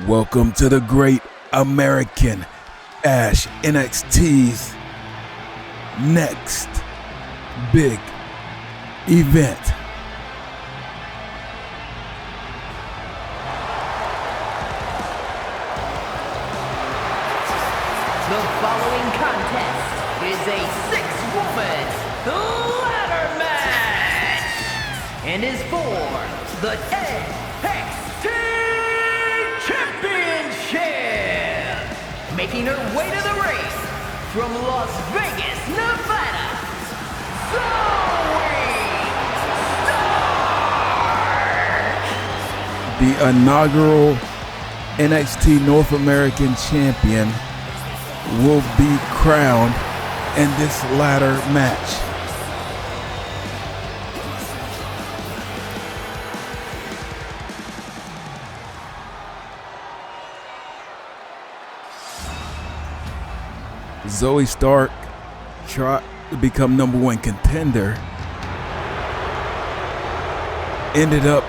Welcome to the Great American Ash, NXT's next big event. The following contest is a six-woman ladder match and is for the NXT Championship. Making her way to the ring from Las Vegas, Nevada, Zoe Stark. The inaugural NXT North American Champion will be crowned in this ladder match. Zoe Stark tried to become #1 contender, ended up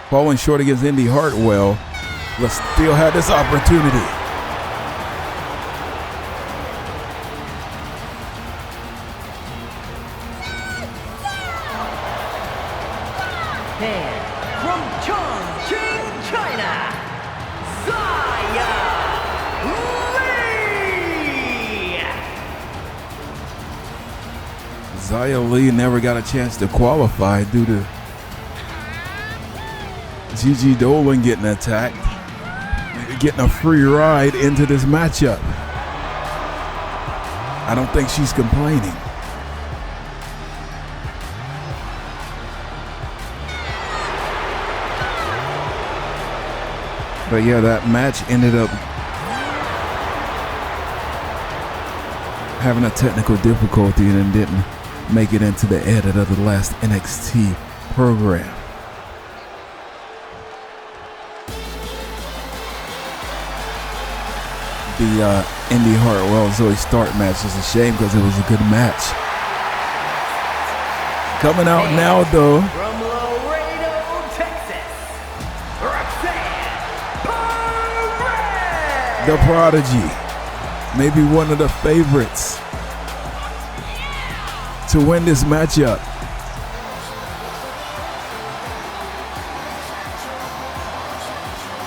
falling short against Indi Hartwell, but still had this opportunity. And from Chongqing, China, Xia Li. Xia Li never got a chance to qualify due to Gigi Dolan getting attacked, getting a free ride into this matchup. I don't think she's complaining. But yeah, that match ended up having a technical difficulty and didn't make it into the edit of the last NXT program. The Indi Hartwell Zoe Stark match is a shame because it was a good match. Coming out now though, From Laredo, Texas, Roxanne Perez. the Prodigy, maybe one of the favorites to win this matchup.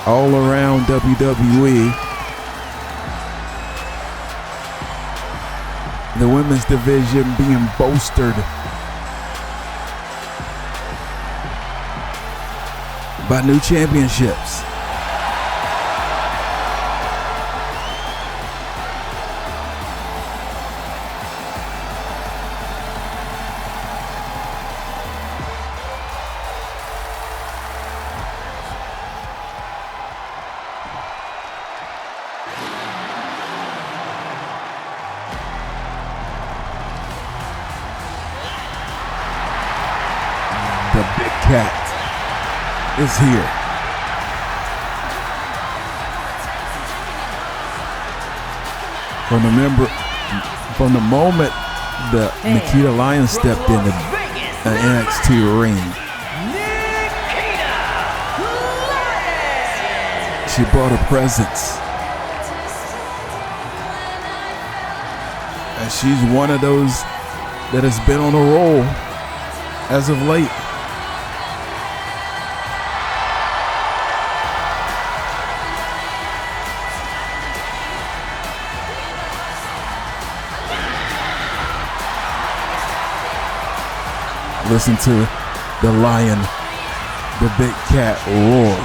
All around WWE, the women's division being bolstered by new championships. The big cat is here. From the moment that Nikita Lyons stepped in the NXT ring, she brought a presence. And she's one of those that has been on a roll as of late. Listen to the lion, the big cat roar.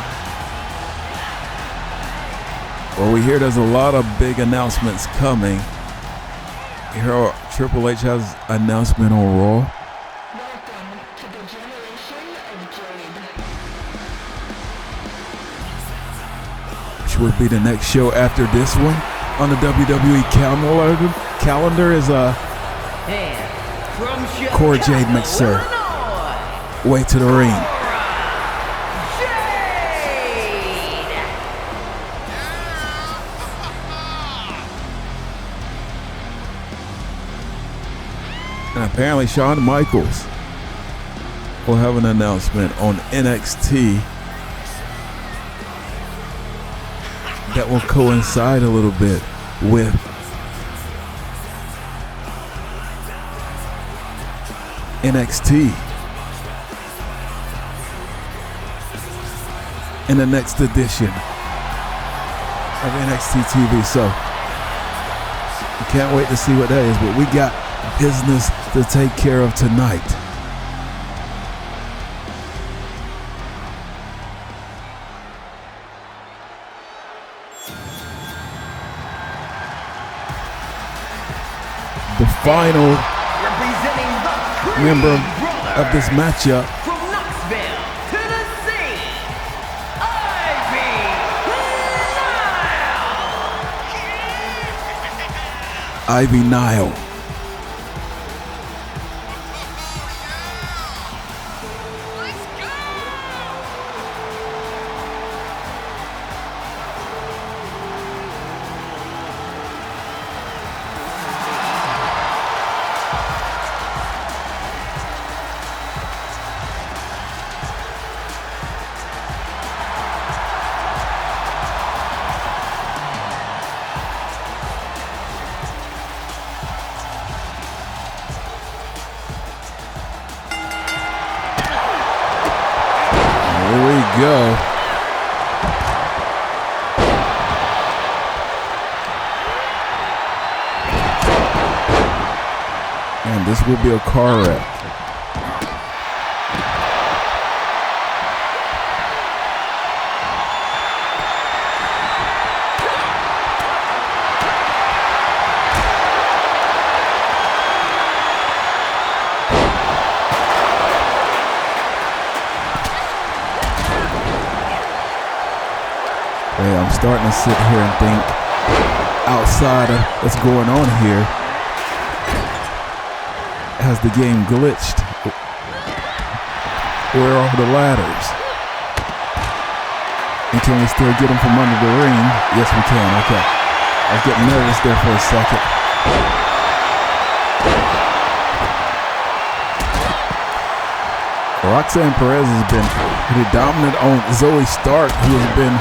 Well, we hear there's a lot of big announcements coming. Here, Triple H has an announcement on Raw. Welcome to the generation of Jayne. Which would be the next show after this one on the WWE calendar is And from Core Chicago, Jade Mixer. Illinois, Way to the ring. Jade. And apparently Shawn Michaels we'll have an announcement on NXT that will coincide a little bit with NXT in the next edition of NXT TV. So I can't wait to see what that is, but we got business to take care of tonight. The final member of this matchup, from Knoxville, Tennessee, Ivy Nile. Go. And this will be a car wreck. I'm starting to sit here and think outside of what's going on here. Has the game glitched? Where are the ladders? And can we still get them from under the ring? Yes, we can. Okay. I was getting nervous there for a second. Roxanne Perez has been pretty dominant on Zoe Stark, who has been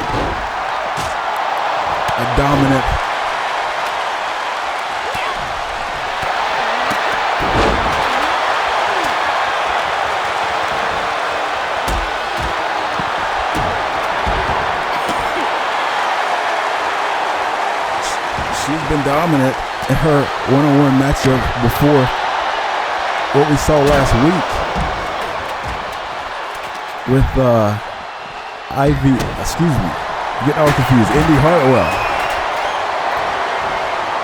a dominant she's been dominant in her one-on-one matchup before what we saw last week with getting all confused, Indi Hartwell.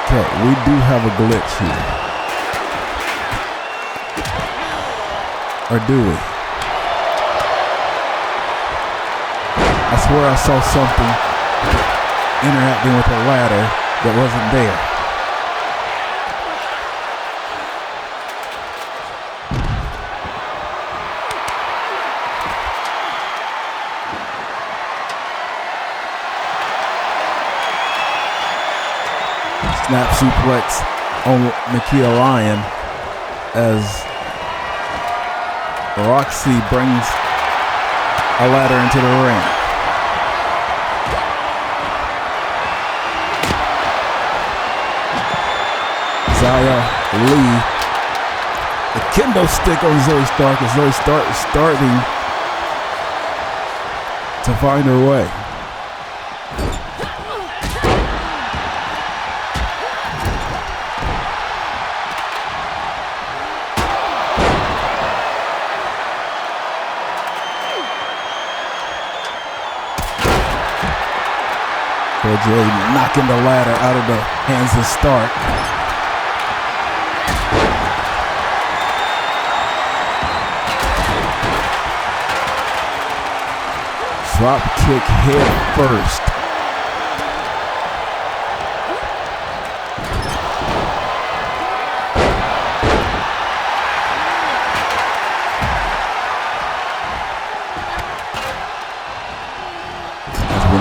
Okay, we do have a glitch here. Or do we? I swear I saw something interacting with a ladder that wasn't there. Snap suplex on Nakia Lyon as Roxy brings a ladder into the ring. Zaya Lee, the kendo stick on Zoe Stark as Zoe Stark is starting to find her way. Jayne knocking the ladder out of the hands of Stark. Drop kick head first.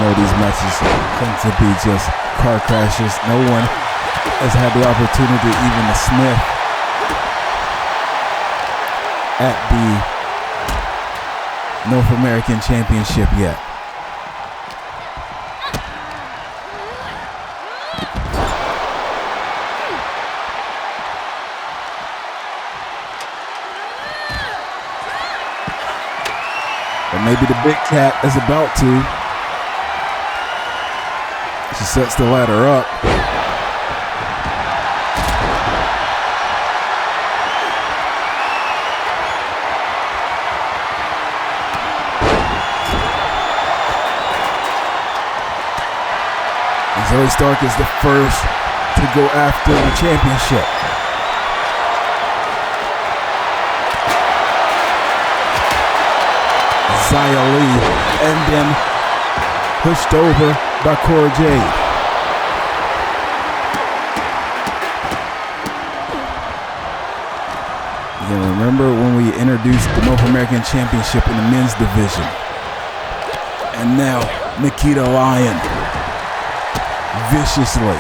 These matches tend to be just car crashes. No one has had the opportunity even to sniff at the North American Championship yet. But maybe the big cat is about to. She sets the ladder up. Zoe Stark is the first to go after the championship. Xia Li, and then pushed over by Cora Jade. You remember when we introduced the North American Championship in the men's division? And now Nikita Lyon, viciously.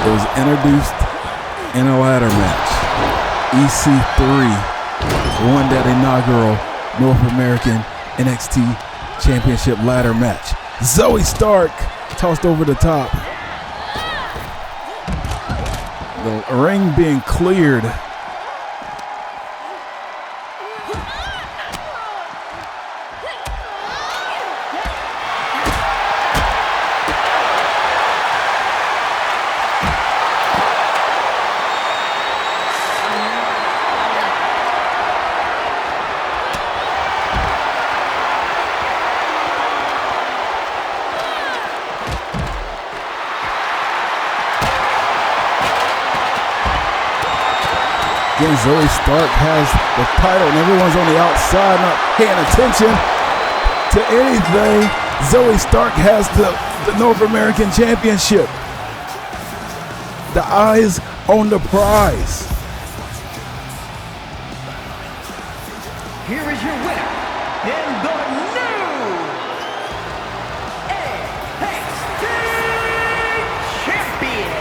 It was introduced in a ladder match. EC3 won that inaugural North American NXT Championship ladder match. Zoe Stark tossed over the top. The ring being cleared. Again, Zoe Stark has the title and everyone's on the outside not paying attention to anything. Zoe Stark has the North American Championship. The eyes on the prize. Here is your winner, and the new NXT Champion,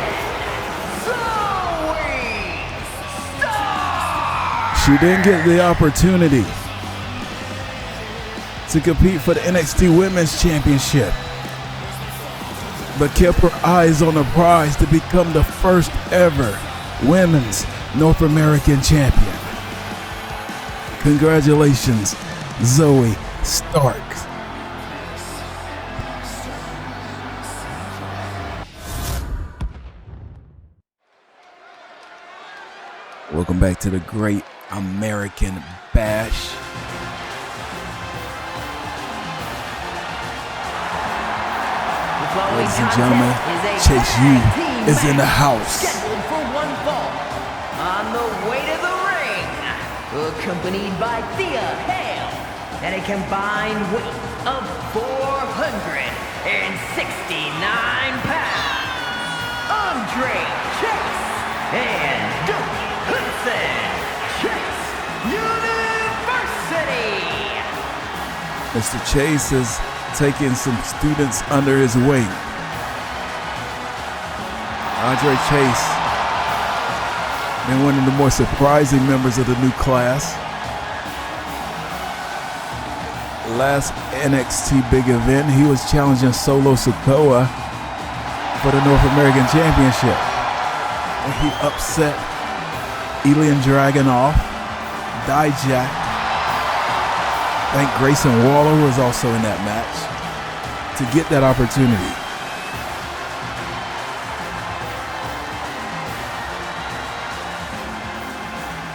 Zoe Stark! She didn't get the opportunity to compete for the NXT Women's Championship, but kept her eyes on the prize to become the first ever Women's North American Champion. Congratulations, Zoe Stark. Welcome back to the Great American Bash. Ladies and gentlemen, Chase U is in the house. Scheduled for one fall. On the way to the ring, accompanied by Thea Hale, and a combined weight of 469 pounds. Andre Chase and Dookie Hudson. Chase University. Mr. Chase is taking some students under his wing. Andre Chase been one of the more surprising members of the new class. Last NXT big event, he was challenging Solo Sikoa for the North American Championship. And he upset Elian Dragunov, Dijak. I think Grayson Waller was also in that match to get that opportunity.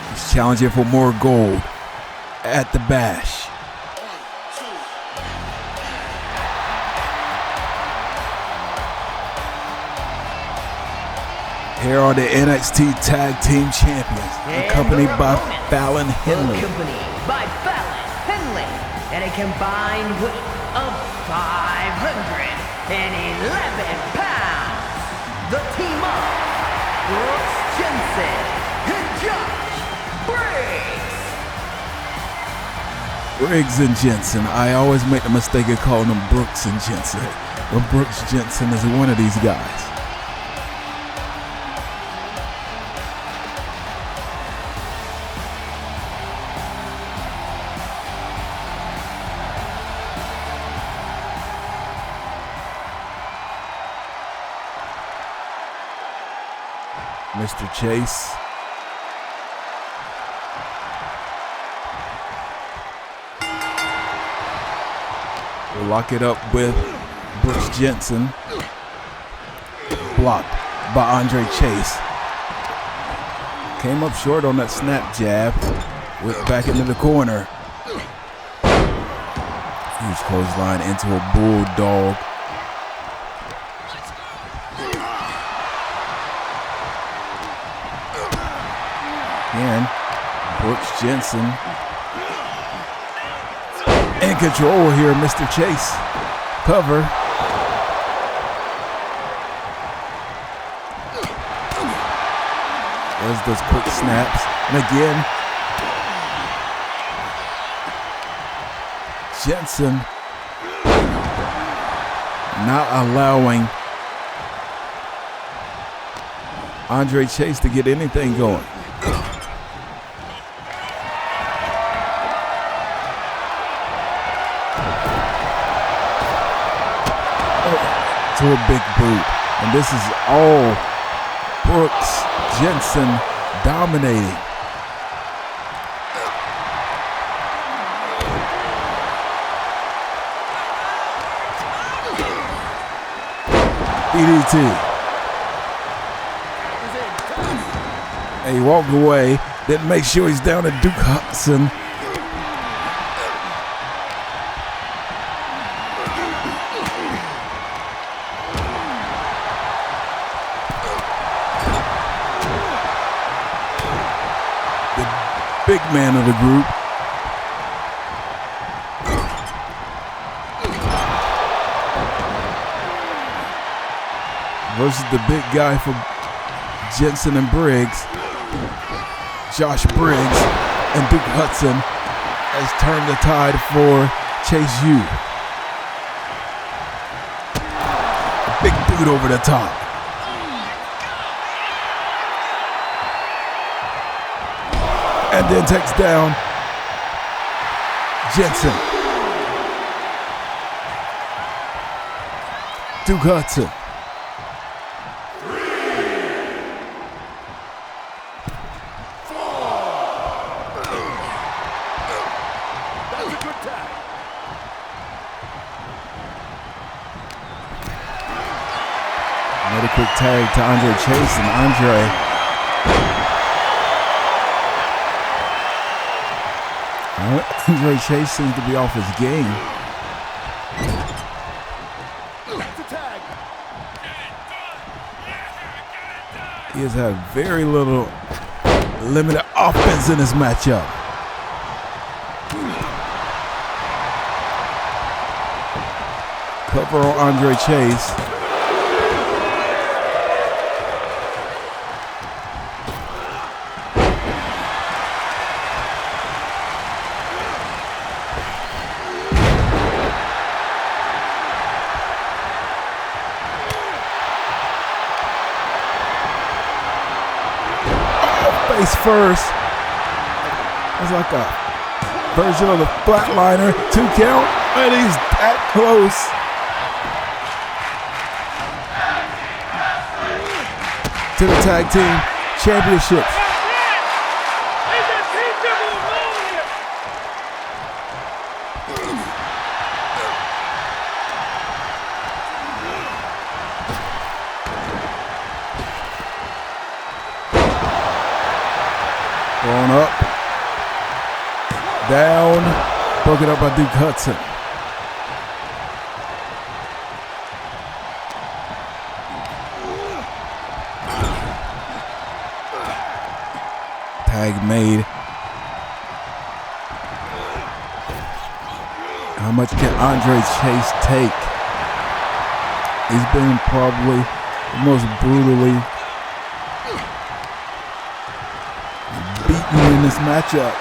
He's challenging for more gold at the Bash. Here are the NXT Tag Team Champions, accompanied by Fallon Henley. And a combined weight of 511 pounds. The team of Brooks Jenson and Josh Briggs. Briggs and Jenson. I always make the mistake of calling them Brooks and Jenson. But Brooks Jenson is one of these guys. Mr. Chase. We'll lock it up with Briggs Jenson. Blocked by Andre Chase. Came up short on that snap jab. Went back into the corner. Huge clothesline into a bulldog. Again, Briggs Jenson in control here, Mr. Chase. Cover. There's those quick snaps. And again, Jenson not allowing Andre Chase to get anything going. To a big boot. And this is all Briggs Jenson dominating. DDT. And he walked away. Didn't make sure he's down to Duke Hudson. Big man of the group. Versus the big guy for Jenson and Briggs. Josh Briggs and Duke Hudson has turned the tide for Chase U. A big boot over the top. And then takes down Jenson. Duke Hudson. That's a good tag. Another quick tag to Andre Chase, and Andre Chase seems to be off his game. He has had very little limited offense in this matchup. Cover on Andre Chase. Face first. It's like a version of the flatliner. 2 count, and he's that close. To the tag team championships. Thrown up, down, broken up by Duke Hudson. Tag made. How much can Andre Chase take? He's been probably the most brutally beaten in this matchup.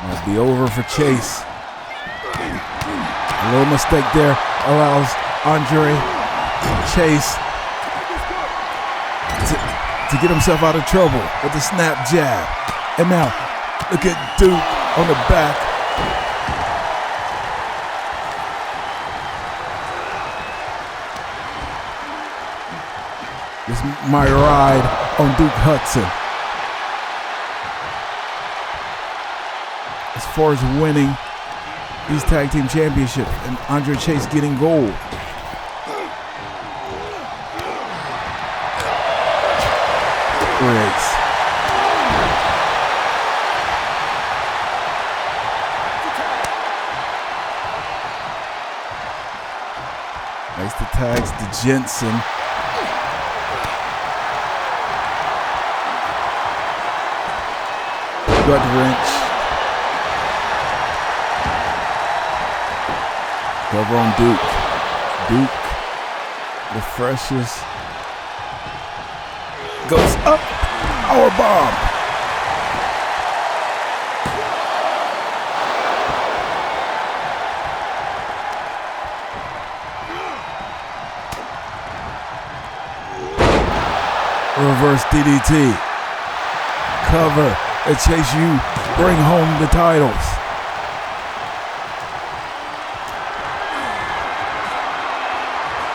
Might be over for Chase. A little mistake there allows Andre Chase to get himself out of trouble with the snap jab. And now, look at Duke on the back. This is my ride on Duke Hudson. As far as winning these tag team championships, and Andre Chase getting gold. Briggs. Nice the tags to Jenson. Gut wrench. Cover on Duke. Duke, the freshest. Goes up. Power bomb. Reverse DDT. Cover. And Chase U bring home the titles.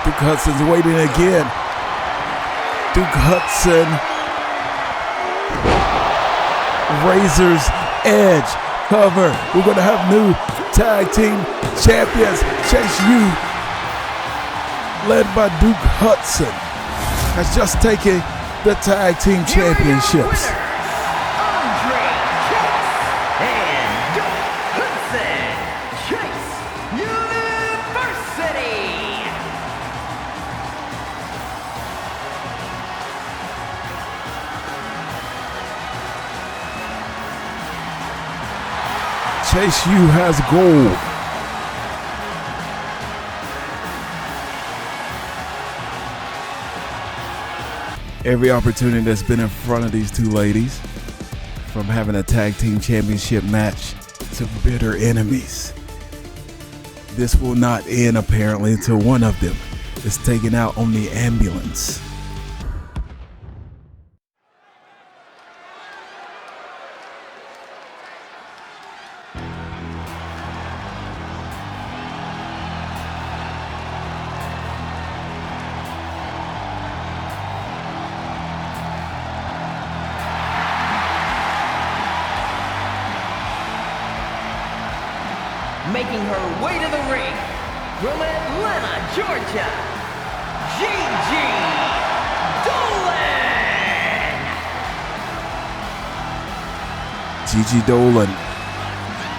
Duke Hudson's waiting again. Duke Hudson. Razor's Edge. Cover. We're going to have new tag team champions. Chase U, led by Duke Hudson, has just taken the tag team championships. Chase U has gold. Every opportunity that's been in front of these two ladies, from having a tag team championship match to bitter enemies. This will not end apparently until one of them is taken out on the ambulance. Making her way to the ring from Atlanta, Georgia, Gigi Dolan. Gigi Dolan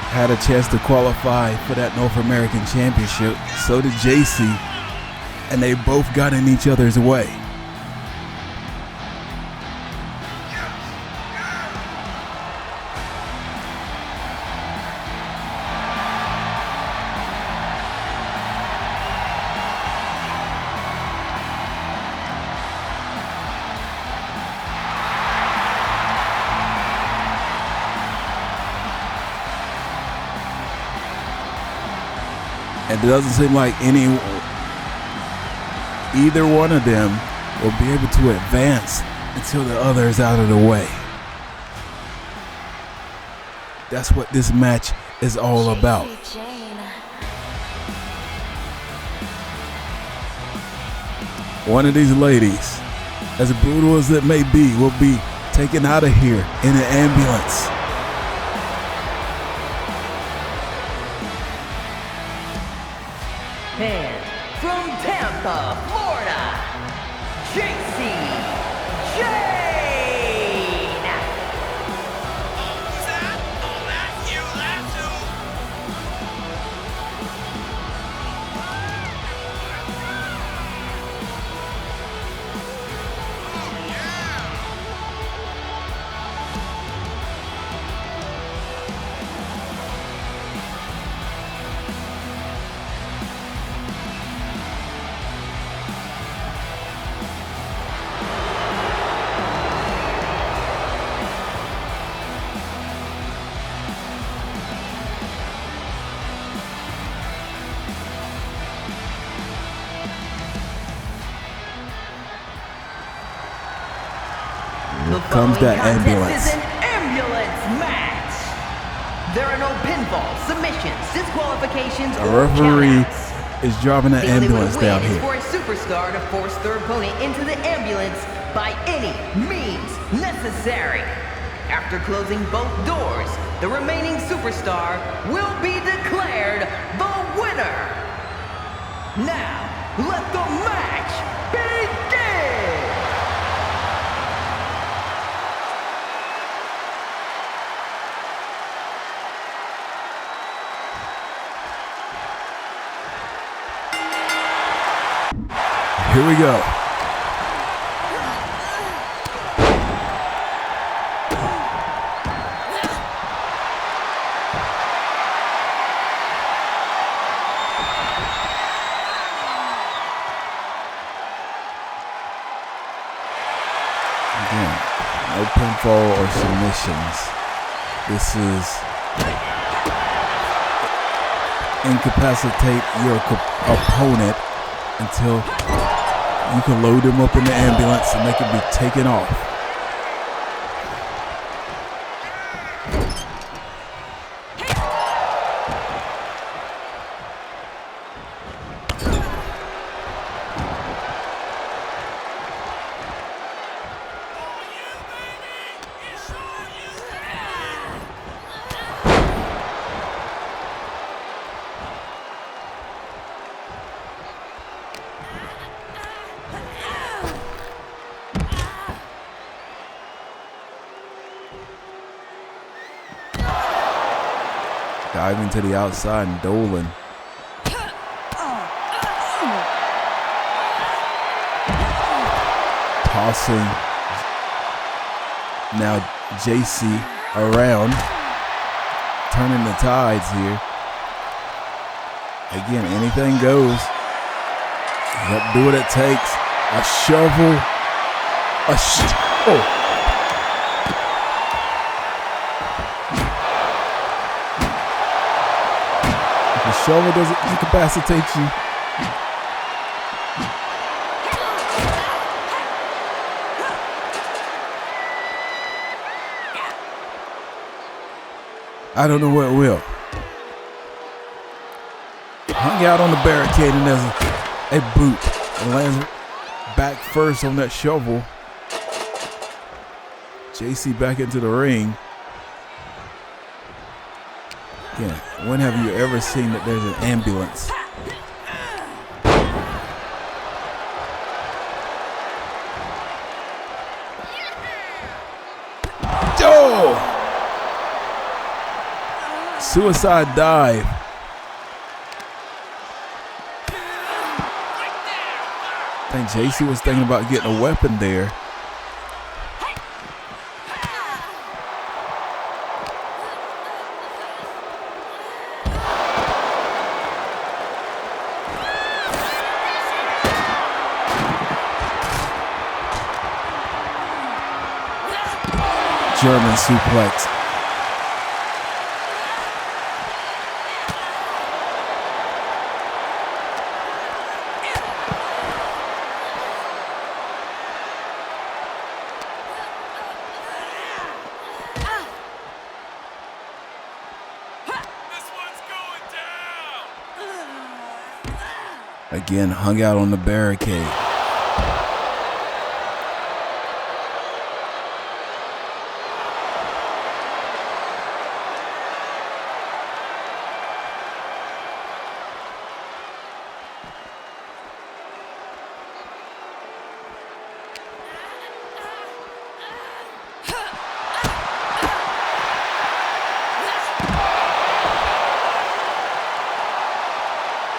had a chance to qualify for that North American Championship. So did Jacy, and they both got in each other's way. And it doesn't seem like either one of them will be able to advance until the other is out of the way. That's what this match is all about. One of these ladies, as brutal as it may be, will be taken out of here in an ambulance. And from Tampa, Florida, Jacy, Jayne. Comes that following contest ambulance. is an ambulance match. There are no pinfalls, submissions, disqualifications, A or referee countouts. is driving an The only way to ambulance win down is here. for a superstar to force their opponent into the ambulance by any means necessary. After closing both doors, the remaining superstar will be declared the winner. Now, let the match begin! Here we go. Again, no pinfall or submissions. This is incapacitate your opponent until you can load them up in the ambulance and they can be taken off. Diving to the outside and Dolan. Tossing now Jacy around. Turning the tides here. Again, anything goes. Yep, do what it takes. A shovel. Oh. The shovel doesn't incapacitate you. I don't know what will. Hung out on the barricade and there's a boot. It lands back first on that shovel. Jacy back into the ring. Yeah, when have you ever seen that there's an ambulance? Oh! Suicide dive. I think Jacy was thinking about getting a weapon there. German suplex. Again, hung out on the barricade.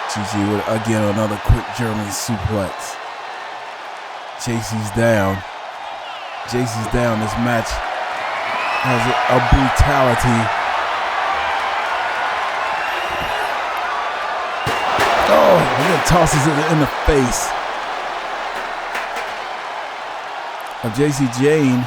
Gigi with, again, another quick German suplex. Jacy's down. Jacy's down. This match has a brutality. Oh, and then tosses it in the face of Jayne.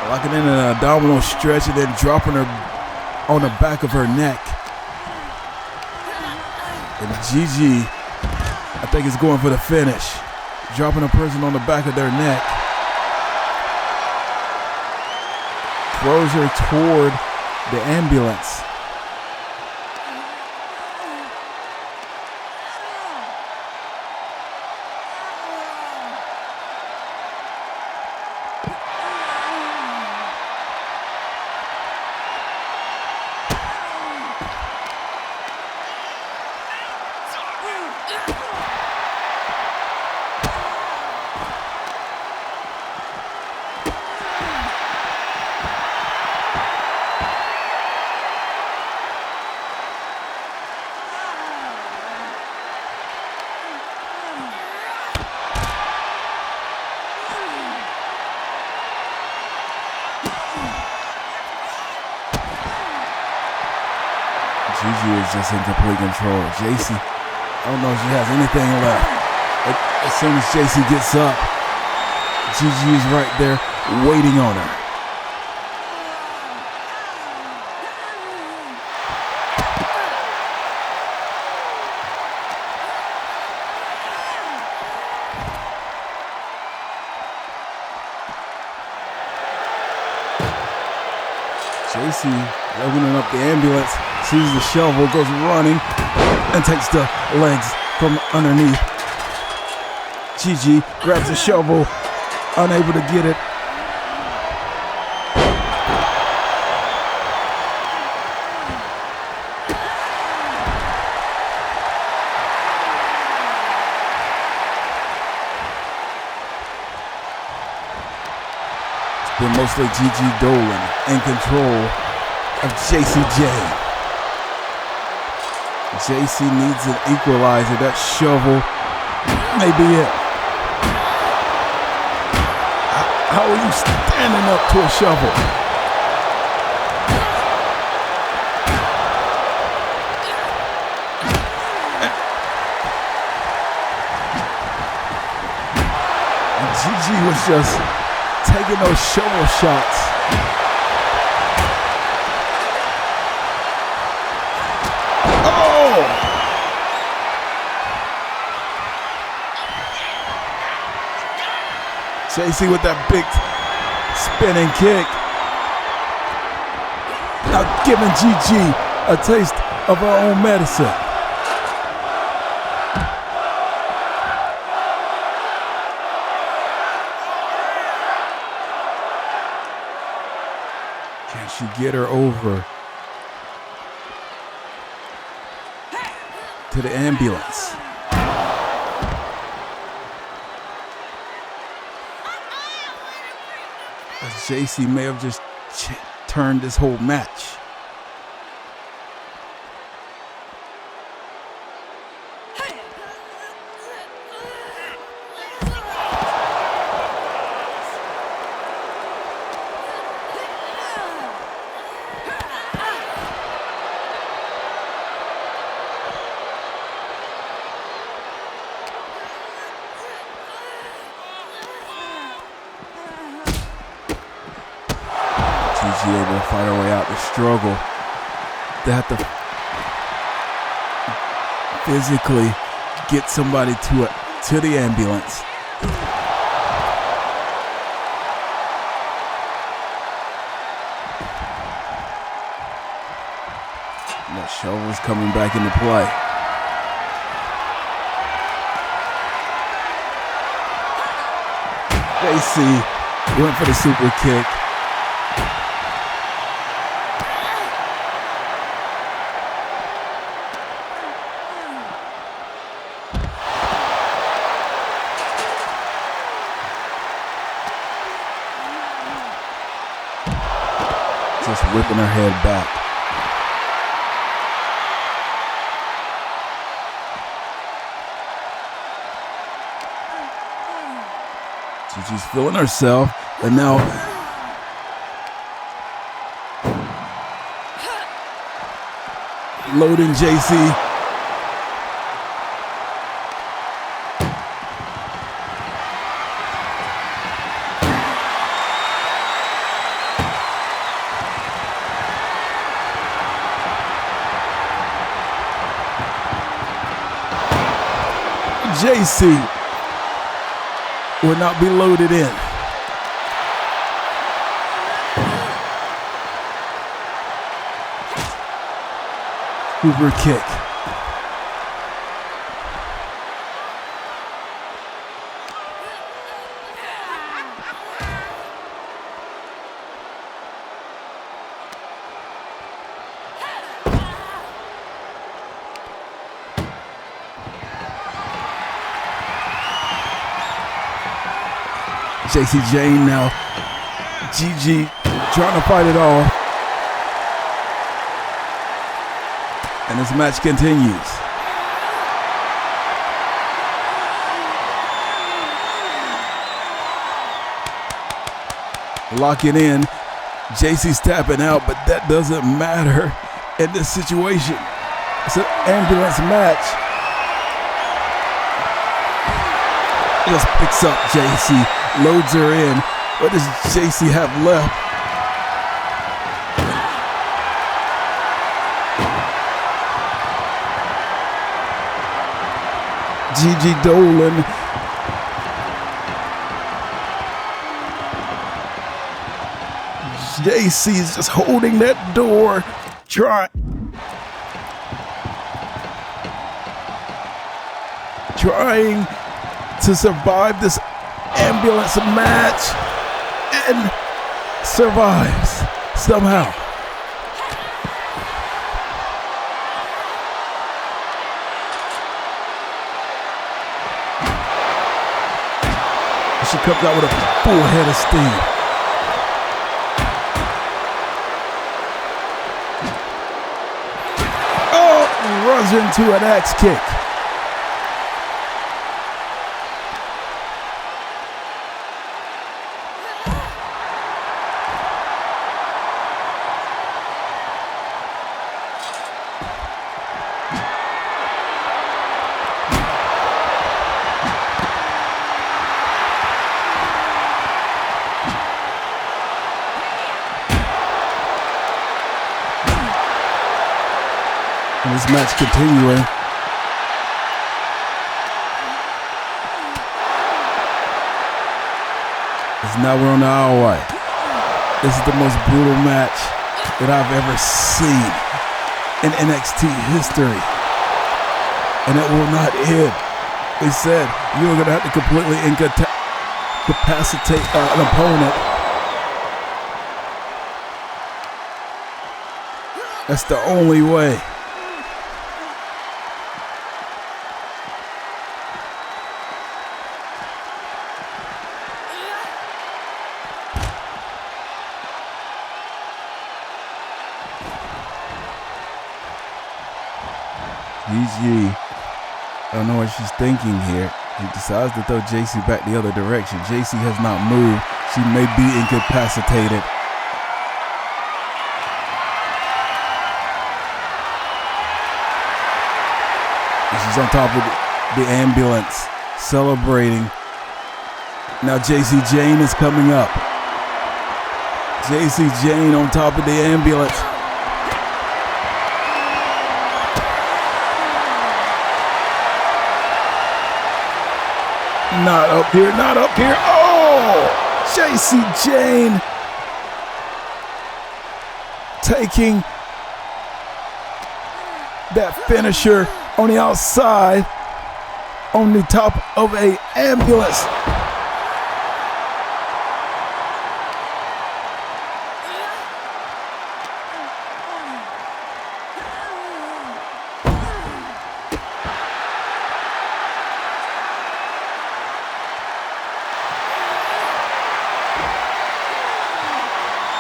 Locking in an abdominal stretch and then dropping her on the back of her neck. And Gigi, I think, is going for the finish. Dropping a person on the back of their neck. Throws her toward the ambulance. Gigi is just in complete control. Jacy, I don't know if she has anything left. As soon as Jacy gets up, Gigi is right there waiting on her. Jacy opening up the ambulance, sees the shovel, goes running, and takes the legs from underneath. Gigi grabs the shovel, unable to get it. It's been mostly Gigi Dolan in control of Jacy Jayne. Jacy needs an equalizer. That shovel may be it. How are you standing up to a shovel? And Gigi was just taking those shovel shots. Jacy with that big spinning kick. Now giving Gigi a taste of her own medicine. Can she get her over to the ambulance? Jacy may have just turned this whole match. Gigi able to fight her way out the struggle. They have to physically get somebody to the ambulance. And that shovel's coming back into play. Jacy went for the super kick. Just whipping her head back. Gigi's feeling herself, and now loading Jacy. Jacy will not be loaded in. Hoover kick. Jacy Jayne now. Gigi trying to fight it off. And this match continues. Locking in. Jacy's tapping out, but that doesn't matter in this situation. It's an ambulance match. Just picks up Jacy, loads her in. What does Jacy have left? Gigi Dolan. Jacy's just holding that door, trying to survive this ambulance match, and survives somehow. She comes out with a full head of steam. Oh, runs into an axe kick. This match continuing. Now we're on the aisle white. This is the most brutal match that I've ever seen in NXT history. And it will not end. They said you were going to have to completely incapacitate an opponent. That's the only way. Gigi, I don't know what she's thinking here. He decides to throw Jacy back the other direction. Jacy has not moved. She may be incapacitated. And she's on top of the ambulance, celebrating. Now Jacy Jayne is coming up. Jacy Jayne on top of the ambulance. Not up here, not up here. Oh! Jacy Jayne taking that finisher on the outside on the top of an ambulance.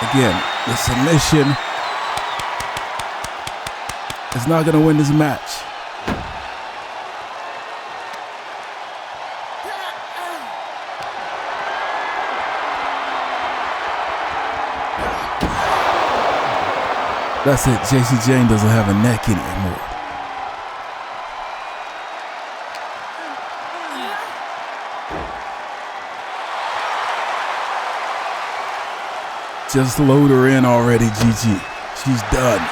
Again, the submission is not going to win this match. That's it. Jacy Jayne doesn't have a neck anymore. Just load her in already, Gigi. She's done.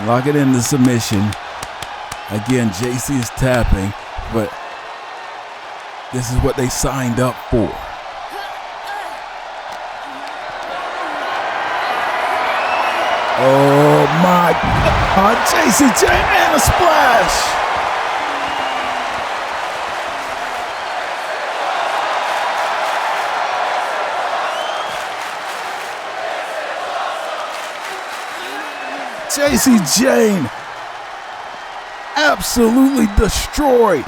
Lock it into submission. Again, Jacy is tapping, but this is what they signed up for. Oh my God, Jacy, Jayne, and a splash. Jacy Jayne absolutely destroyed.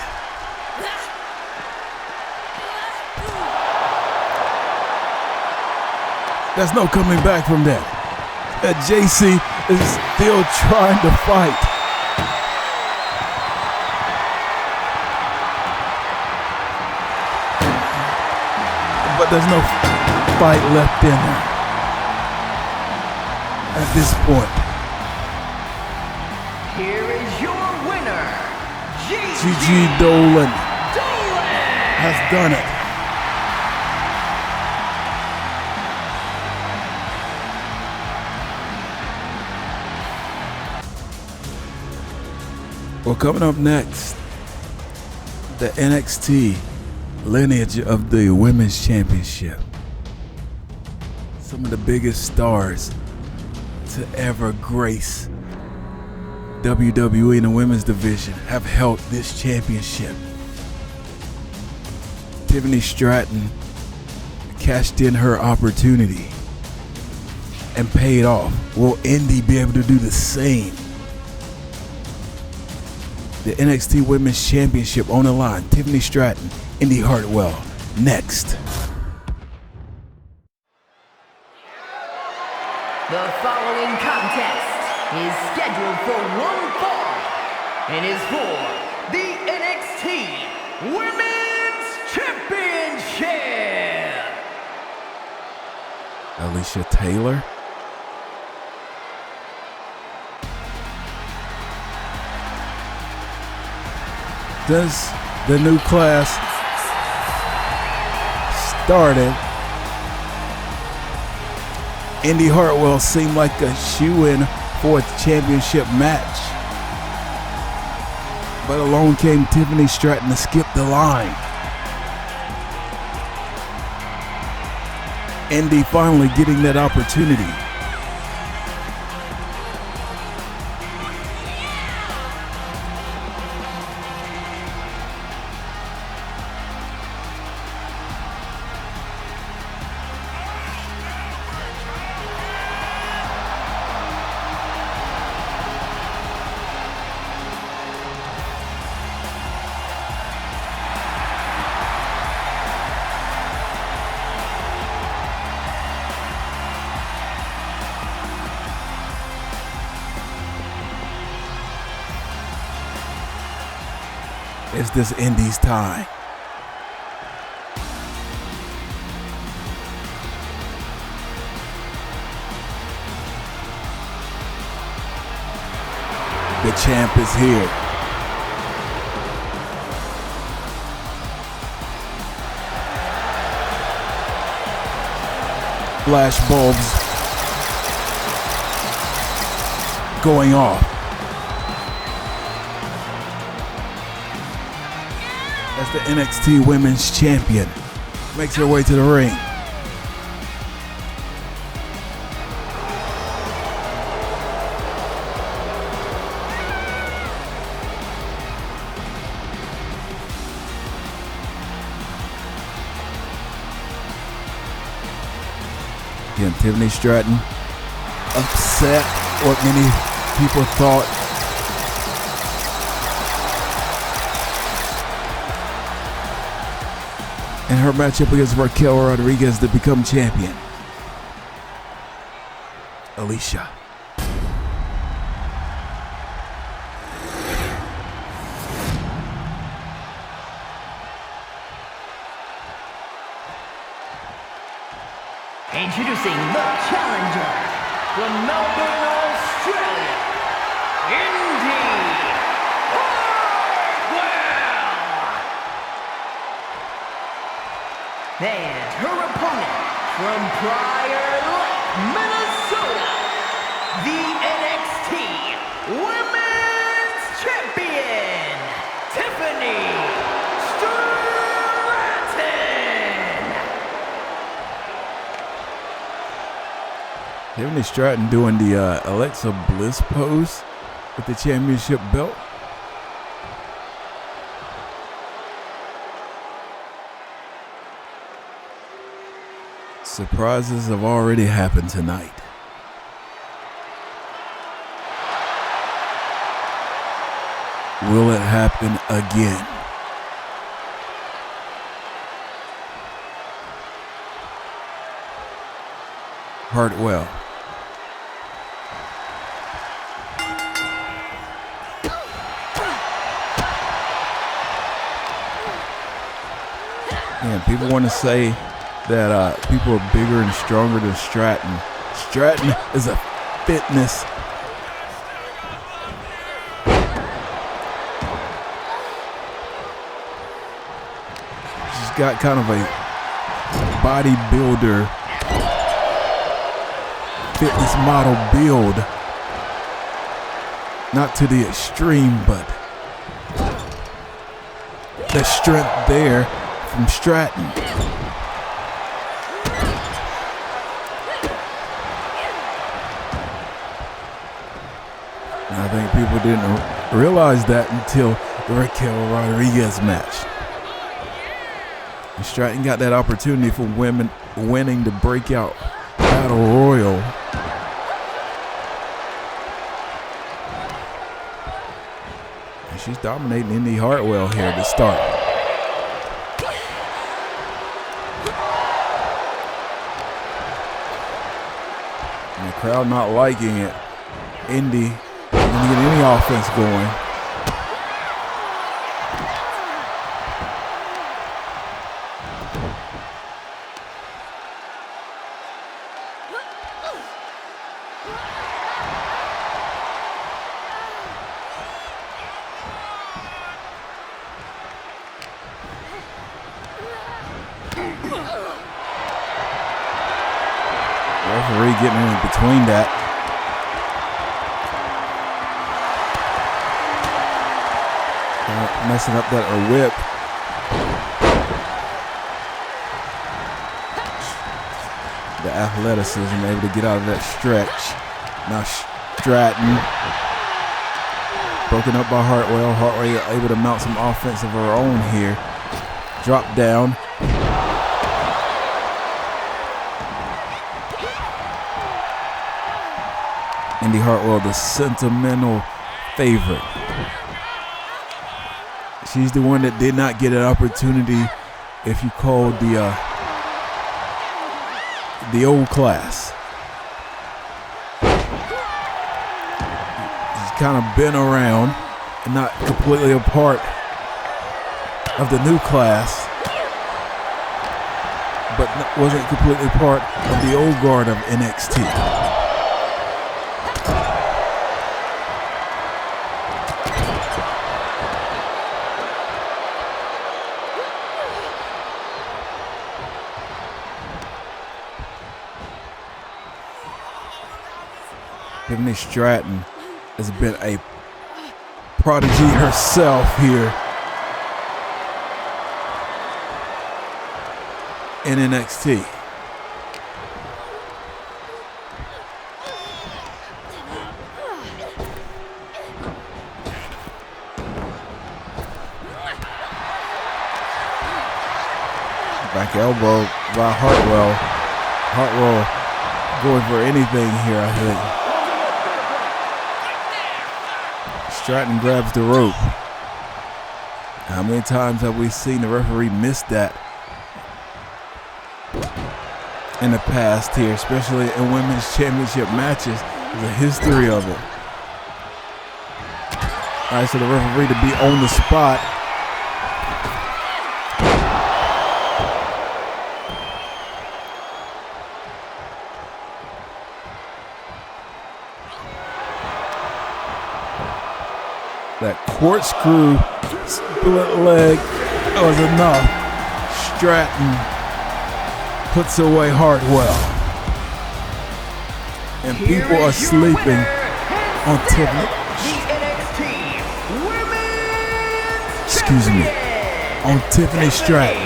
There's no coming back from that. Jacy is still trying to fight. But there's no fight left in her at this point. Here is your winner, Gigi Dolan has done it. Well, coming up next, the NXT lineage of the Women's Championship. Some of the biggest stars to ever grace WWE in the women's division have held this championship. Tiffany Stratton cashed in her opportunity and paid off. Will Indi be able to do the same? The NXT Women's Championship on the line. Tiffany Stratton, Indi Hartwell, next. The following contest is scheduled for one fall and is for the NXT Women's Championship. Alicia Taylor. Does the new class started? Indi Hartwell seemed like a shoe-in for a championship match. But along came Tiffany Stratton to skip the line. Indi finally getting that opportunity. Is this Indi's time? The champ is here. Flash bulbs going off. As the NXT Women's Champion makes her way to the ring. Again, Tiffany Stratton upset what many people thought in her matchup against Raquel Rodriguez to become champion. Alicia. Introducing the challenger from Melbourne, Australia, Indi Hartwell. And her opponent from Prior Lake, Minnesota, the NXT Tiffany Stratton doing the Alexa Bliss pose with the championship belt. Surprises have already happened tonight. Will it happen again? Hartwell. Man, people want to say that people are bigger and stronger than Stratton. Stratton is a fitness. She's got kind of a bodybuilder, fitness model build. Not to the extreme, but the strength there from Stratton. I think people didn't realize that until the Raquel Rodriguez match. And Stratton got that opportunity for women winning the breakout battle royal. And she's dominating Indi Hartwell here to start. And the crowd not liking it. Indi didn't get any offense going. Referee getting in between that. Messing up that whip. The athleticism able to get out of that stretch. Now Stratton broken up by Hartwell. Hartwell able to mount some offense of her own here. Drop down. Indi Hartwell, the sentimental favorite. She's the one that did not get an opportunity if you call the old class. She's kind of been around and not completely a part of the new class, but wasn't completely part of the old guard of NXT. Tiffany Stratton has been a prodigy herself here in NXT. Back elbow by Hartwell. Hartwell going for anything here, I think. Stratton grabs the rope. How many times have we seen the referee miss that in the past here, especially in women's championship matches? There's a history of it. All right, so the referee to be on the spot. That corkscrew split leg was enough. Stratton puts away Hartwell. And people are sleeping on Tiffany. Excuse me. On Tiffany Stratton.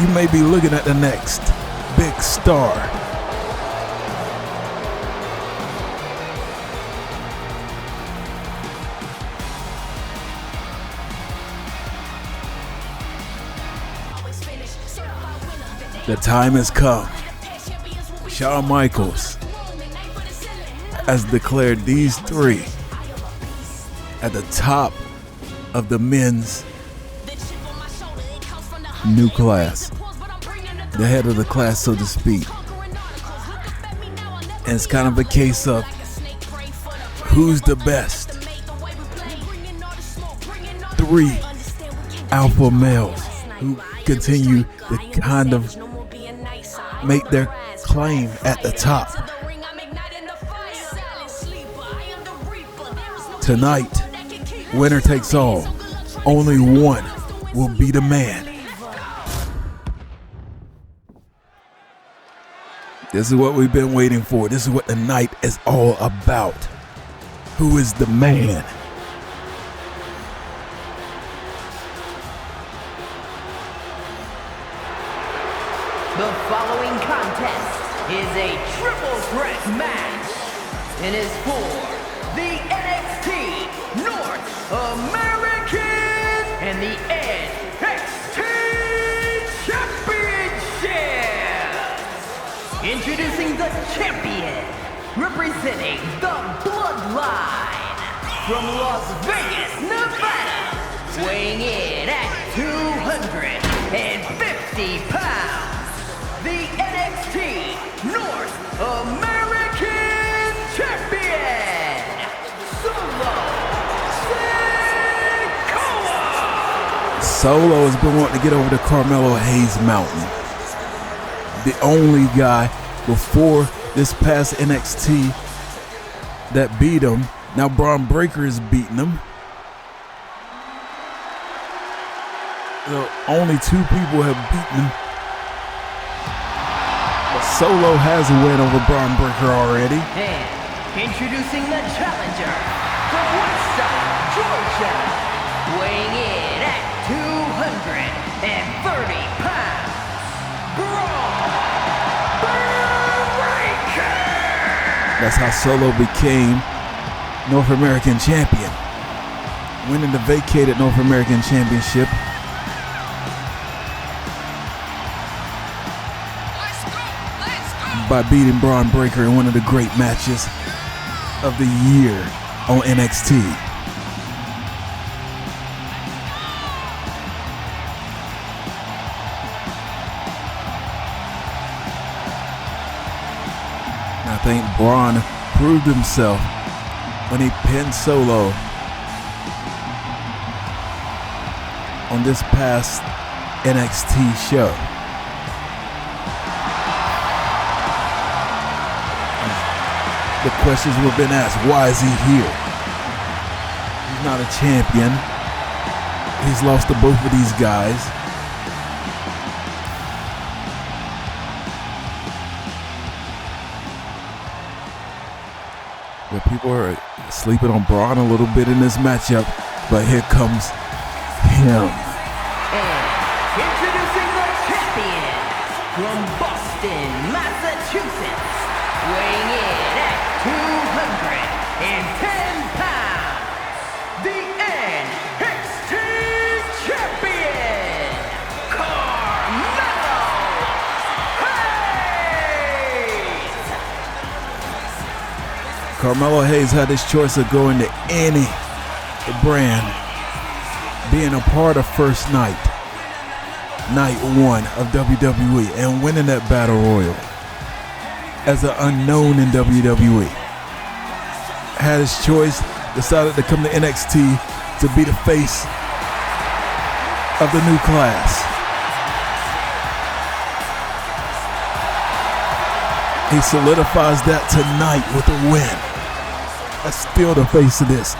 You may be looking at the next big star. The time has come. Shawn Michaels has declared these three at the top of the men's new class, the head of the class, so to speak. And it's kind of a case of who's the best. Three alpha males who continue to kind of make their claim at the top. Tonight, winner takes all. Only one will be the man. This is what we've been waiting for. This is what the night is all about. Who is the man? The following contest is a triple threat match and is for the NXT North American and the NXT Championship. Introducing the champion, representing the Bloodline from Las Vegas, Nevada, weighing in at 250 pounds. The NXT North American Champion, Sikoa. Solo has been wanting to get over the Carmelo Hayes mountain. The only guy before this past NXT that beat him. Now Bron Breakker is beating him. So only two people have beaten him. Solo has a win over Bron Breakker already. And introducing the challenger from Woodstock, Georgia, weighing in at 230 pounds, Bron Breakker. That's how Solo became North American champion, winning the vacated North American Championship. By beating Bron Breakker in one of the great matches of the year on NXT. I think Bron proved himself when he pinned Solo on this past NXT show. The questions have been asked, why is he here? He's not a champion. He's lost to both of these guys. But people are sleeping on Bron a little bit in this matchup, but here comes him. And introducing the champion from Boston, Massachusetts, weighing in at 210 pounds, the NXT champion, Carmelo Hayes. Carmelo Hayes had his choice of going to any brand, being a part of first night, night one of WWE, and winning that battle royal as an unknown in WWE. Had his choice, decided to come to NXT to be the face of the new class. He solidifies that tonight with a win. That's still the face of this.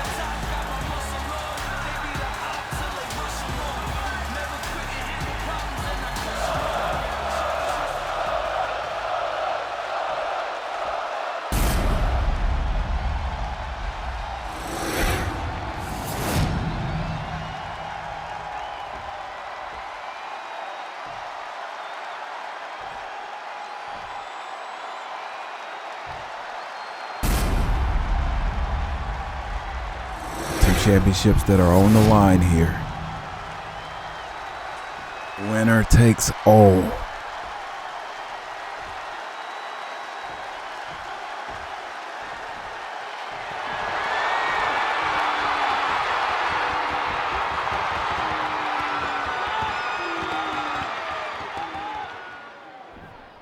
championships that are on the line here. Winner takes all.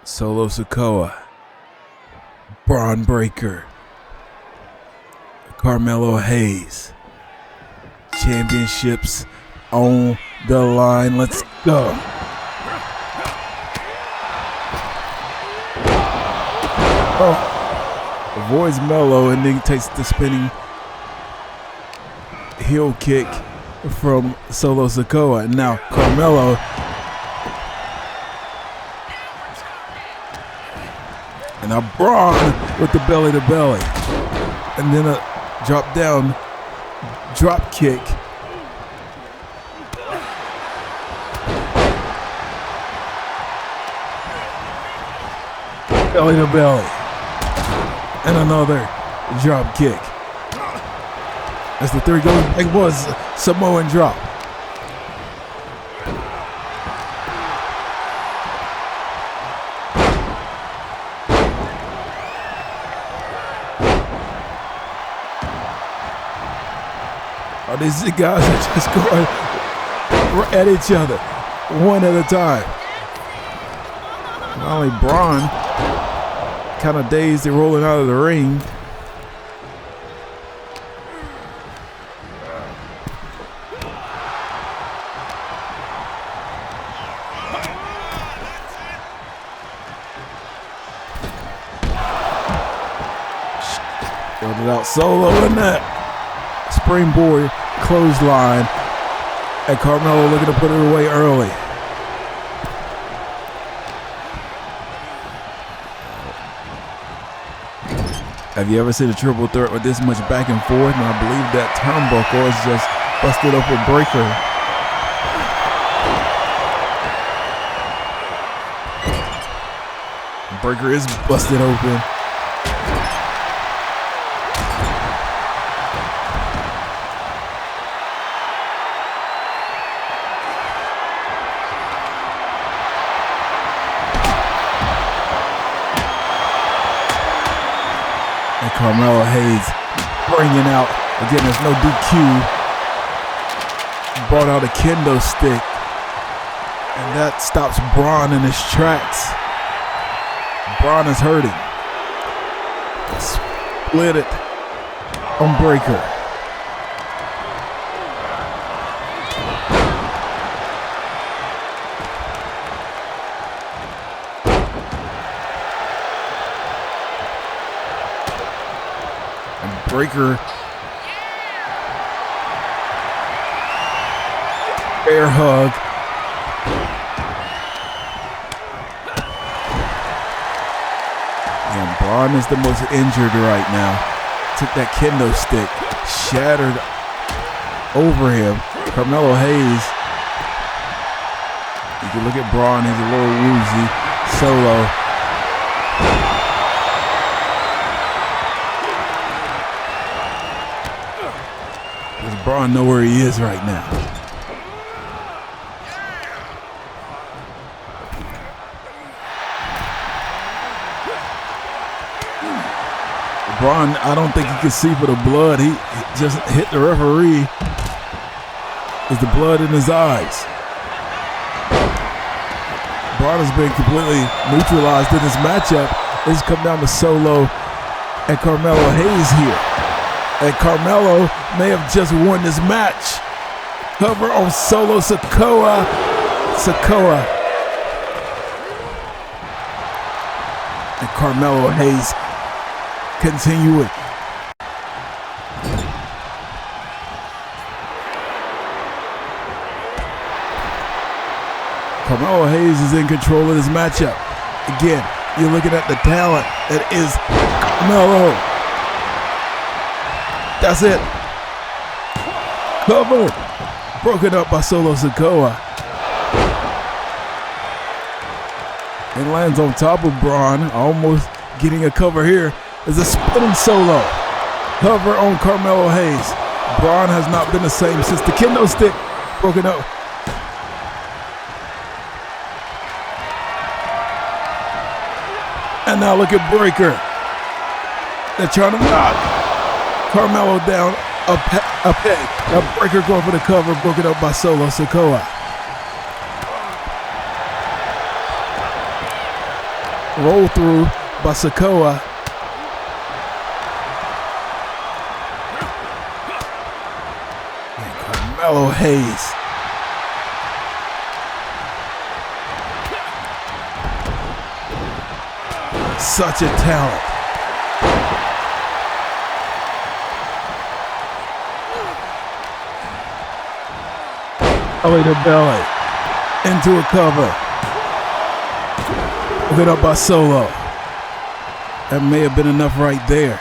Solo Sikoa, Bron Breakker, Carmelo Hayes. Championships on the line. Let's go. Oh, avoids Melo and then takes the spinning heel kick from Solo Sikoa. Now Carmelo and now Bron with the belly to belly, and then a drop down drop kick. Belly to belly. And another drop kick. As the three goes, it was Samoan drop. Oh, these guys are just going at each other, one at a time. Not only Bron, kind of dazed and rolling out of the ring. Got it out Solo in that springboard clothesline, and Carmelo looking to put it away early. Have you ever seen a triple threat with this much back and forth? And I believe that turnbuckle is just busted up with Breakker. Breakker is busted open. Carmelo Hayes bringing out, again, there's no DQ. Brought out a kendo stick, and that stops Bron in his tracks. Bron is hurting. Split it on Breakker. Breakker air hug. And Bron is the most injured right now. Took that kendo stick, shattered over him. Carmelo Hayes. You can look at Bron, he's a little woozy. Solo. Bron know where he is right now. Bron, I don't think he could see for the blood. He just hit the referee. There's the blood in his eyes. Bron has been completely neutralized in this matchup. It's come down to Solo and Carmelo Hayes here. And Carmelo may have just won this match. Cover on Solo Sikoa. Sikoa. And Carmelo Hayes continuing. Carmelo Hayes is in control of this matchup. Again, you're looking at the talent that is Carmelo. That's it. Cover. Broken up by Solo Sikoa. And lands on top of Bron. Almost getting a cover here. There's a spinning Solo. Cover on Carmelo Hayes. Bron has not been the same since the kendo stick broken up. And now look at Breaker. They're trying to knock Carmelo down a peg. Now Breaker going for the cover, broken up by Solo Sikoa. Roll through by Sikoa. And Carmelo Hayes. Such a talent. Belly to belly. Into a cover. Broken up by Solo. That may have been enough right there.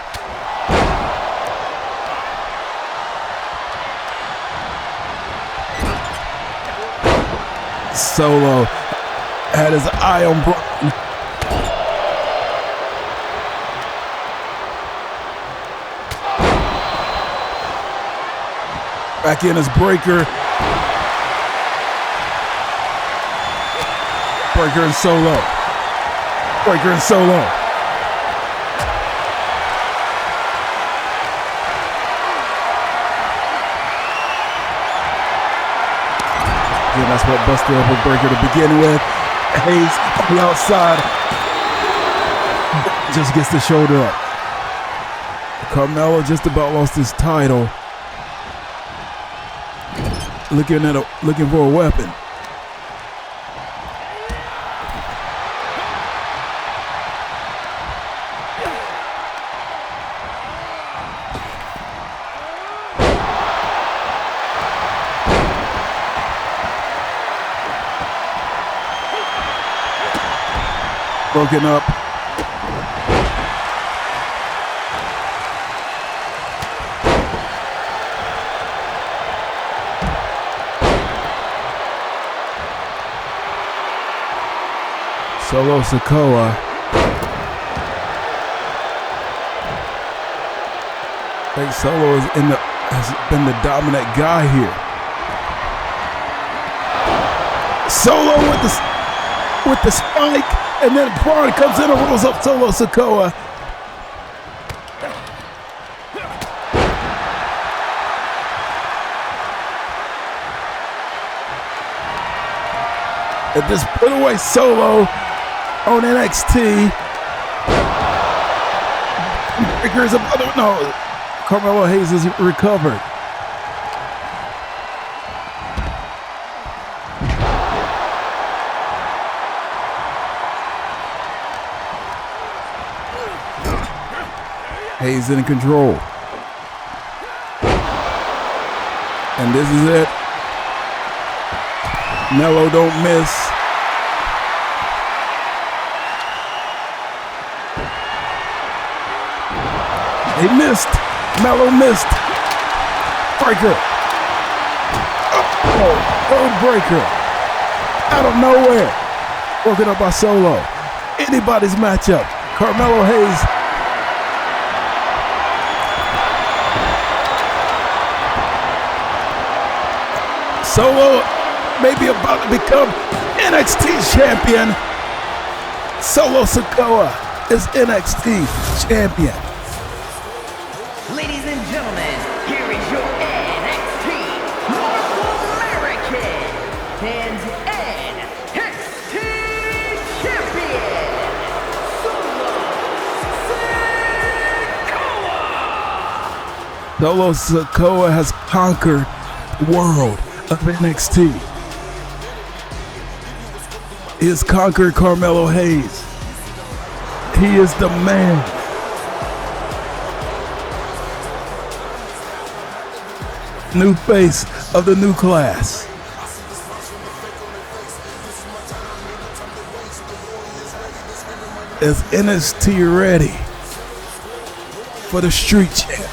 Solo had his eye on Bron. Back in as Breaker. Breaker and Solo. Breaker and Solo. Again, that's what busted up with Breaker to begin with. Hayes on the outside. Just gets the shoulder up. Carmelo just about lost his title. Looking for a weapon. Broken up. Solo Sikoa. I think Solo has been the dominant guy here. Solo with the spike, and then Bron comes in and rolls up Solo Sikoa. And just put away Solo on NXT. Breaker's about no. Carmelo Hayes is recovered. Hayes in control. And this is it. Melo don't miss. He missed. Melo missed. Breaker. Oh, Breaker. Out of nowhere. Broken up by Solo. Anybody's matchup. Carmelo Hayes. Solo may be about to become NXT champion. Solo Sikoa is NXT champion. Ladies and gentlemen, here is your NXT North American and NXT champion, Solo Sikoa. Solo Sikoa has conquered the world of NXT. He has conquered Carmelo Hayes. He is the man. New face of the new class. Is NXT ready for the street champ?